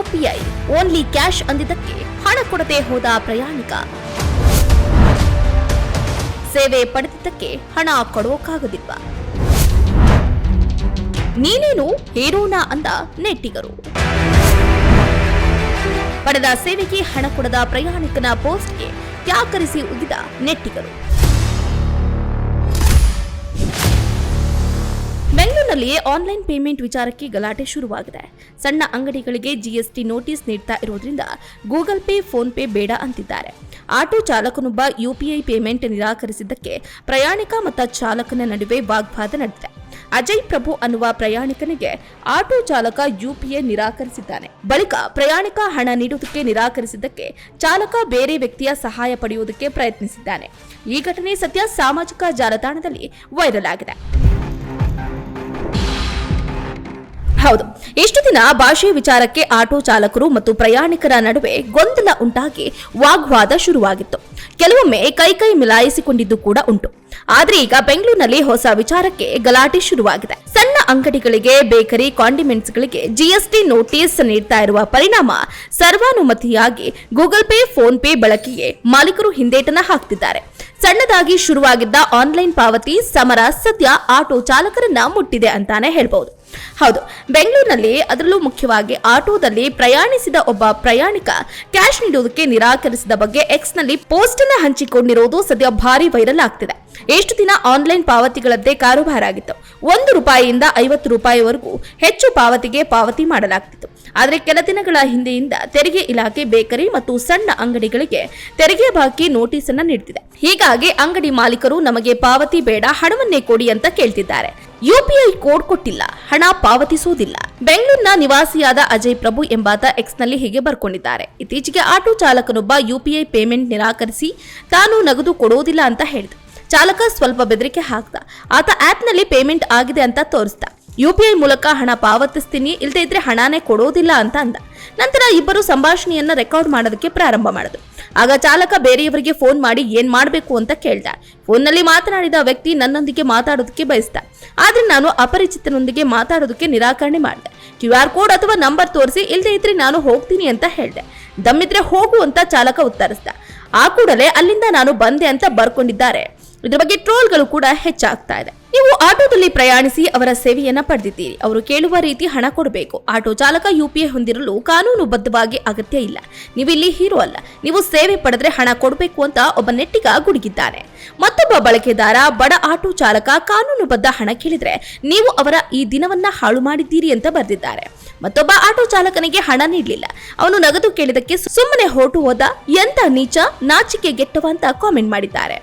UPI only cash ಅಂದಿದ್ದಕ್ಕೆ ಹಣ ಕೊಡದೆ ಹೋದ ಪ್ರಯಾಣಿಕ. ಸೇವೆ ಪಡೆದಿದ್ದಕ್ಕೆ ಹಣ ಕೊಡೋಕಾಗದಿಲ್ವಾ? ನೀನೇನು ಹೀರೋನಾ ಅಂದ ನೆಟ್ಟಿಗರು. ಪಡೆದ ಸೇವೆಗೆ ಹಣ ಕೊಡದ ಪ್ರಯಾಣಿಕನ ಪೋಸ್ಟ್ಗೆ ಕ್ಯಾಕರಿಸಿ ಉಗಿದ ನೆಟ್ಟಿಗರು. ಬೆಂಗಳೂರಿನಲ್ಲಿ ಆನ್ಲೈನ್ ಪೇಮೆಂಟ್ ವಿಚಾರಕ್ಕೆ ಗಲಾಟೆ ಶುರುವಾಗಿದೆ. ಸಣ್ಣ ಅಂಗಡಿಗಳಿಗೆ GST ನೋಟಿಸ್ ನೀಡ್ತಾ ಇರೋದ್ರಿಂದ ಗೂಗಲ್ ಪೇ, ಫೋನ್ ಪೇ ಬೇಡ ಅಂತಿದ್ದಾರೆ. ಆಟೋ ಚಾಲಕನೊಬ್ಬ UPI ಪೇಮೆಂಟ್ ನಿರಾಕರಿಸಿದ್ದಕ್ಕೆ ಪ್ರಯಾಣಿಕ ಮತ್ತು ಚಾಲಕನ ನಡುವೆ ವಾಗ್ವಾದ ನಡೆದಿದೆ. ಅಜಯ್ ಪ್ರಭು ಅನ್ನುವ ಪ್ರಯಾಣಿಕನಿಗೆ ಆಟೋ ಚಾಲಕ UPI ನಿರಾಕರಿಸಿದ್ದಾನೆ. ಬಳಿಕ ಪ್ರಯಾಣಿಕ ಹಣ ನೀಡುವುದಕ್ಕೆ ನಿರಾಕರಿಸಿದ್ದಕ್ಕೆ ಚಾಲಕ ಬೇರೆ ವ್ಯಕ್ತಿಯ ಸಹಾಯ ಪಡೆಯುವುದಕ್ಕೆ ಪ್ರಯತ್ನಿಸಿದ್ದಾನೆ. ಈ ಘಟನೆ ಸದ್ಯ ಸಾಮಾಜಿಕ ಜಾಲತಾಣದಲ್ಲಿ ವೈರಲ್ ಆಗಿದೆ. ಹೌದು, ಇಷ್ಟು ದಿನ ಭಾಷೆ ವಿಚಾರಕ್ಕೆ ಆಟೋ ಚಾಲಕರು ಮತ್ತು ಪ್ರಯಾಣಿಕರ ನಡುವೆ ಗೊಂದಲ ಉಂಟಾಗಿ ವಾಗ್ವಾದ ಶುರುವಾಗಿತ್ತು. ಕೆಲವೊಮ್ಮೆ ಕೈ ಮಿಲಾಯಿಸಿಕೊಂಡಿದ್ದು ಕೂಡ ಉಂಟು. ಆದ್ರೆ ಈಗ ಬೆಂಗಳೂರಿನಲ್ಲಿ ಹೊಸ ವಿಚಾರಕ್ಕೆ ಗಲಾಟೆ ಶುರುವಾಗಿದೆ. ಸಣ್ಣ ಅಂಗಡಿಗಳಿಗೆ, ಬೇಕರಿ, ಕಾಂಡಿಮೆಂಟ್ಸ್ಗಳಿಗೆ GST ನೋಟಿಸ್ ನೀಡ್ತಾ ಇರುವ ಪರಿಣಾಮ ಸರ್ವಾನುಮತಿಯಾಗಿ ಗೂಗಲ್ ಪೇ, ಫೋನ್ ಪೇ ಬಳಕೆಗೆ ಮಾಲೀಕರು ಹಿಂದೇಟನ ಹಾಕ್ತಿದ್ದಾರೆ. ಸಣ್ಣದಾಗಿ ಶುರುವಾಗಿದ್ದ ಆನ್ಲೈನ್ ಪಾವತಿ ಸಮರ ಸದ್ಯ ಆಟೋ ಚಾಲಕರನ್ನ ಮುಟ್ಟಿದೆ ಅಂತಾನೆ ಹೇಳ್ಬಹುದು. ಹೌದು, ಬೆಂಗಳೂರಿನಲ್ಲಿ ಅದರಲ್ಲೂ ಮುಖ್ಯವಾಗಿ ಆಟೋದಲ್ಲಿ ಪ್ರಯಾಣಿಸಿದ ಒಬ್ಬ ಪ್ರಯಾಣಿಕ ಕ್ಯಾಶ್ ನೀಡುವುದಕ್ಕೆ ನಿರಾಕರಿಸಿದ ಬಗ್ಗೆ ಎಕ್ಸ್ನಲ್ಲಿ ಪೋಸ್ಟ್ ಅನ್ನು ಹಂಚಿಕೊಂಡಿರುವುದು ಸದ್ಯ ಭಾರಿ ವೈರಲ್ ಆಗ್ತಿದೆ. ಎಷ್ಟು ದಿನ ಆನ್ಲೈನ್ ಪಾವತಿಗಳದ್ದೇ ಕಾರುಬಾರ ಆಗಿತ್ತು. ₹1 50ವರೆಗೂ ಹೆಚ್ಚು ಪಾವತಿ ಮಾಡಲಾಗ್ತಿತ್ತು. ಆದರೆ ಕೆಲ ದಿನಗಳ ಹಿಂದೆಯಿಂದ ತೆರಿಗೆ ಇಲಾಖೆ ಬೇಕರಿ ಮತ್ತು ಸಣ್ಣ ಅಂಗಡಿಗಳಿಗೆ ತೆರಿಗೆ ಬಾಕಿ ನೋಟಿಸ್ ಅನ್ನು ನೀಡುತ್ತಿದೆ. ಹೀಗಾಗಿ ಅಂಗಡಿ ಮಾಲೀಕರು ನಮಗೆ ಪಾವತಿ ಬೇಡ, ಹಣವನ್ನೇ ಕೊಡಿ ಅಂತ ಕೇಳ್ತಿದ್ದಾರೆ. UPI ಕೋಡ್ ಕೊಟ್ಟಿಲ್ಲ, ಹಣ ಪಾವತಿಸುವುದಿಲ್ಲ. ಬೆಂಗಳೂರಿನ ನಿವಾಸಿಯಾದ ಅಜಯ್ ಪ್ರಭು ಎಂಬಾತ ಎಕ್ಸ್ನಲ್ಲಿ ಹೀಗೆ ಬರ್ಕೊಂಡಿದ್ದಾರೆ. ಇತ್ತೀಚೆಗೆ ಆಟೋ ಚಾಲಕನೊಬ್ಬ UPI ಪೇಮೆಂಟ್ ನಿರಾಕರಿಸಿ ತಾನು ನಗದು ಕೊಡೋದಿಲ್ಲ ಅಂತ ಹೇಳಿದ. ಚಾಲಕ ಸ್ವಲ್ಪ ಬೆದರಿಕೆ ಹಾಕ್ದ. ಆತ ಆಪ್ನಲ್ಲಿ ಪೇಮೆಂಟ್ ಆಗಿದೆ ಅಂತ ತೋರಿಸ್ದ. UPI ಮೂಲಕ ಹಣ ಪಾವತಿಸ್ತೀನಿ, ಇಲ್ಲದೆ ಇದ್ರೆ ಹಣನೇ ಕೊಡೋದಿಲ್ಲ ಅಂತ ಅಂದ. ನಂತರ ಇಬ್ಬರು ಸಂಭಾಷಣೆಯನ್ನ ರೆಕಾರ್ಡ್ ಮಾಡೋದಕ್ಕೆ ಪ್ರಾರಂಭ ಮಾಡಿದ್ರು. ಆಗ ಚಾಲಕ ಬೇರೆಯವರಿಗೆ ಫೋನ್ ಮಾಡಿ ಏನ್ ಮಾಡಬೇಕು ಅಂತ ಕೇಳ್ದ. ಫೋನ್ನಲ್ಲಿ ಮಾತನಾಡಿದ ವ್ಯಕ್ತಿ ನನ್ನೊಂದಿಗೆ ಮಾತಾಡೋದಕ್ಕೆ ಬಯಸ್ದ. ಆದ್ರೆ ನಾನು ಅಪರಿಚಿತನೊಂದಿಗೆ ಮಾತಾಡೋದಕ್ಕೆ ನಿರಾಕರಣೆ ಮಾಡಿದೆ. QR ಕೋಡ್ ಅಥವಾ ನಂಬರ್ ತೋರಿಸಿ, ಇಲ್ಲದೆ ಇದ್ರೆ ನಾನು ಹೋಗ್ತೀನಿ ಅಂತ ಹೇಳ್ದೆ. ದಮ್ಮಿದ್ರೆ ಹೋಗು ಅಂತ ಚಾಲಕ ಉತ್ತರಿಸಿದ. ಆ ಕೂಡಲೇ ಅಲ್ಲಿಂದ ನಾನು ಬಂದೆ ಅಂತ ಬರ್ಕೊಂಡಿದ್ದಾರೆ. ಇದರ ಬಗ್ಗೆ ಟ್ರೋಲ್ಗಳು ಕೂಡ ಹೆಚ್ಚಾಗ್ತಾ ಇದೆ. ನೀವು ಆಟೋದಲ್ಲಿ ಪ್ರಯಾಣಿಸಿ ಅವರ ಸೇವೆಯನ್ನ ಪಡೆದಿದ್ದೀರಿ. ಅವರು ಕೇಳುವ ರೀತಿ ಹಣ ಕೊಡಬೇಕು. ಆಟೋ ಚಾಲಕ UPI ಹೊಂದಿರಲು ಕಾನೂನುಬದ್ಧವಾಗಿ ಅಗತ್ಯ ಇಲ್ಲ. ನೀವು ಇಲ್ಲಿ ಹೀರೋ ಅಲ್ಲ. ನೀವು ಸೇವೆ ಪಡೆದ್ರೆ ಹಣ ಕೊಡಬೇಕು ಅಂತ ಒಬ್ಬ ನೆಟ್ಟಿಗ ಗುಡುಗಿದ್ದಾನೆ. ಮತ್ತೊಬ್ಬ ಬಳಕೆದಾರ ಬಡ ಆಟೋ ಚಾಲಕ ಕಾನೂನುಬದ್ಧ ಹಣ ಕೇಳಿದ್ರೆ ನೀವು ಅವರ ಈ ದಿನವನ್ನ ಹಾಳು ಮಾಡಿದ್ದೀರಿ ಅಂತ ಬರೆದಿದ್ದಾರೆ. ಮತ್ತೊಬ್ಬ ಆಟೋ ಚಾಲಕನಿಗೆ ಹಣ ನೀಡಲಿಲ್ಲ. ಅವನು ನಗದು ಕೇಳಿದಕ್ಕೆ ಸುಮ್ಮನೆ ಹೊರಟು ಹೋದ. ಎಂತ ನೀಚ, ನಾಚಿಕೆ ಗೆಟ್ಟವ ಅಂತ ಕಾಮೆಂಟ್ ಮಾಡಿದ್ದಾರೆ.